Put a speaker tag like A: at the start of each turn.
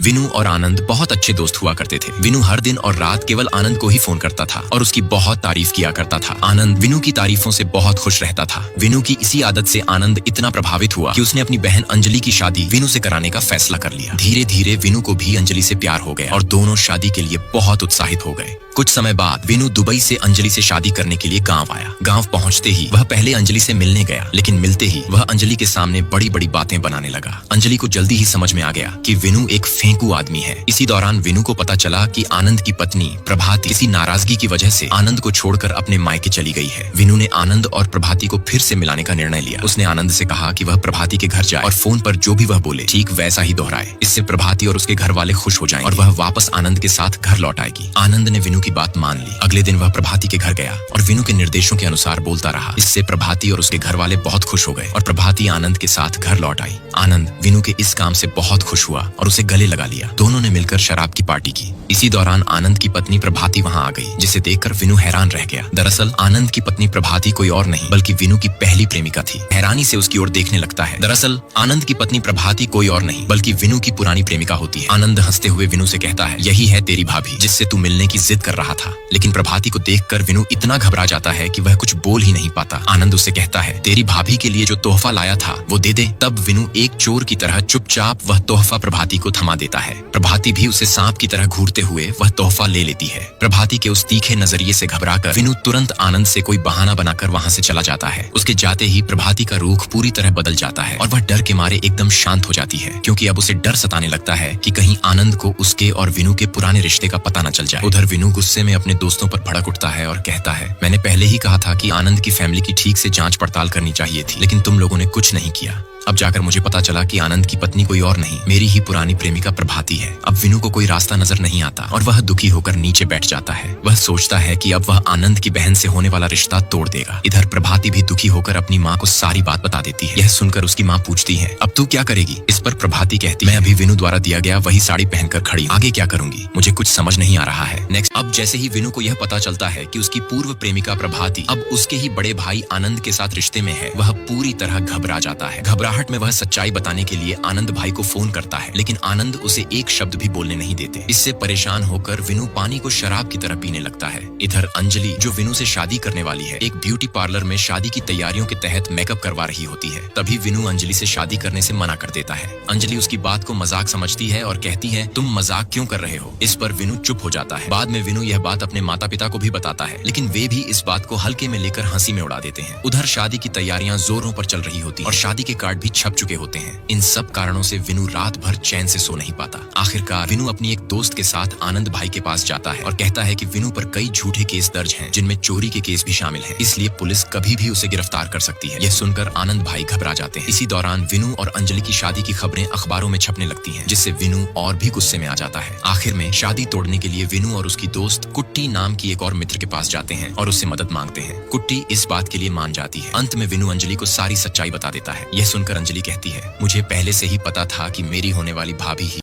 A: विनु और आनंद बहुत अच्छे दोस्त हुआ करते थे। विनु हर दिन और रात केवल आनंद को ही फोन करता था और उसकी बहुत तारीफ किया करता था। आनंद विनु की तारीफों से बहुत खुश रहता था। विनु की इसी आदत से आनंद इतना प्रभावित हुआ कि उसने अपनी बहन अंजलि की शादी विनु से कराने का फैसला कर लिया। धीरे धीरे विनु को भी अंजलि से प्यार हो गया और दोनों शादी के लिए बहुत उत्साहित हो गए। कुछ समय बाद विनु दुबई से अंजलि से शादी करने के लिए गांव आया। गांव पहुंचते ही वह पहले अंजलि से मिलने गया, लेकिन मिलते ही वह अंजलि के सामने बड़ी बड़ी बातें बनाने लगा। अंजलि को जल्दी ही समझ में आ गया कि विनु एक फेंकू आदमी है। इसी दौरान विनु को पता चला कि आनंद की पत्नी प्रभाती किसी नाराजगी की वजह से आनंद को छोड़कर अपने मायके चली गई है। विनु ने आनंद और प्रभाती को फिर से मिलाने का निर्णय लिया। उसने आनंद से कहा कि वह प्रभाती के घर जाए और फोन पर जो भी वह बोले ठीक वैसा ही दोहराए। इससे प्रभाती और उसके घर वाले खुश हो जाएंगे और वह वापस आनंद के साथ घर लौट आएगी। आनंद ने विनु की बात मान ली। अगले दिन वह प्रभाती के घर गया और विनु के निर्देशों के अनुसार बोलता रहा। इससे प्रभाती और उसके घर वाले बहुत खुश हो गए और प्रभाती आनंद के साथ घर लौट आई। आनंद विनु के इस काम से बहुत खुश हुआ और उसे गले लगा लिया। दोनों ने मिलकर शराब की पार्टी की। इसी दौरान आनंद की पत्नी प्रभाती वहां आ गई, जिसे देखकर विनु हैरान रह गया। दरअसल आनंद की पत्नी प्रभाती कोई और नहीं बल्कि विनु की पहली प्रेमिका थी। हैरानी से उसकी ओर देखने लगता है। दरअसल आनंद की पत्नी प्रभाती कोई और नहीं बल्कि विनु की पुरानी प्रेमिका होती है। आनंद हंसते हुए विनु से कहता है, यही है तेरी भाभी जिससे तू मिलने की जिद कर रहा था। लेकिन प्रभाती को देखकर विनु इतना घबरा जाता है कि वह कुछ बोल ही नहीं पाता। आनंद उससे कहता है, तेरी भाभी के लिए जो तोहफा लाया था वो दे दे। तब विनु एक चोर की तरह चुपचाप वह तोहफा प्रभाती को थमा देता है। प्रभाती भी उसे सांप की तरह घूरते हुए वह तोहफा ले लेती है। प्रभाती के उस तीखे नजरिए से घबराकर विनु तुरंत आनंद से कोई बहाना बनाकर वहां से चला जाता है। उसके जाते ही प्रभाती का रुख पूरी तरह बदल जाता है और वह डर के मारे एकदम शांत हो जाती है, क्योंकि अब उसे डर सताने लगता है कि कहीं आनंद को उसके और विनु के पुराने रिश्ते का पता न चल जाए। उधर विनु गुस्से में अपने दोस्तों पर भड़क उठता है और कहता है, मैंने पहले ही कहा था कि आनंद की फैमिली की ठीक से जांच पड़ताल करनी चाहिए थी, लेकिन तुम लोगों ने कुछ नहीं किया। अब जाकर मुझे पता चला कि आनंद की पत्नी कोई और नहीं, मेरी ही पुरानी प्रेमिका प्रभाती है। अब विनु को कोई रास्ता नजर नहीं आता और वह दुखी होकर नीचे बैठ जाता है। वह सोचता है कि अब वह आनंद की बहन से होने वाला रिश्ता तोड़ देगा। इधर प्रभाती भी दुखी होकर अपनी माँ को सारी बात बता देती है। यह सुनकर उसकी माँ पूछती है, अब तू क्या करेगी? इस पर प्रभाती कहती है, मैं अभी विनु द्वारा दिया गया वही साड़ी पहनकर खड़ी, आगे क्या करूंगी मुझे कुछ समझ नहीं आ रहा है। नेक्स्ट, अब जैसे ही विनु को यह पता चलता है कि उसकी पूर्व प्रेमिका प्रभाती अब उसके ही बड़े भाई आनंद के साथ रिश्ते में है, वह पूरी तरह घबरा जाता है। घबराहट में वह सच्चाई बताने के लिए आनंद भाई को फोन करता है, लेकिन आनंद उसे एक शब्द भी बोलने नहीं देते। इससे परेशान होकर विनु पानी को शराब की तरह पीने लगता है। इधर अंजलि, जो विनु से शादी करने वाली है, एक ब्यूटी पार्लर में शादी की तैयारियों के तहत मेकअप करवा रही होती है। तभी विनु अंजलि से शादी करने से मना कर देता है। अंजलि उसकी बात को मजाक समझती है और कहती है, तुम मजाक क्यों कर रहे हो? इस पर विनु चुप हो जाता है। बाद में विनु यह बात अपने माता पिता को भी बताता है, लेकिन वे भी इस बात को हल्के में लेकर हंसी में उड़ा देते हैं। उधर शादी की तैयारियां जोरों पर चल रही होती और शादी के कार्ड भी छप चुके होते हैं। इन सब कारणों से विनु रात भर चैन से सो नहीं पाता। आखिरकार विनु अपनी एक दोस्त के साथ आनंद भाई के पास जाता है और कहता है कि विनु पर कई झूठे केस दर्ज हैं, जिनमें चोरी के केस भी शामिल हैं, इसलिए पुलिस कभी भी उसे गिरफ्तार कर सकती है। यह सुनकर आनंद भाई घबरा जाते हैं। इसी दौरान विनु और अंजलि की शादी की खबरें अखबारों में छपने लगती हैं, जिससे विनु और भी गुस्से में आ जाता है। आखिर में शादी तोड़ने के लिए विनु और उसकी दोस्त कुट्टी नाम की एक और मित्र के पास जाते हैं और उससे मदद मांगते हैं। कुट्टी इस बात के लिए मान जाती है। अंत में विनु अंजलि को सारी सच्चाई बता देता है। यह सुनकर अंजलि कहती है, मुझे पहले से ही पता था कि मेरी होने वाली भाभी ही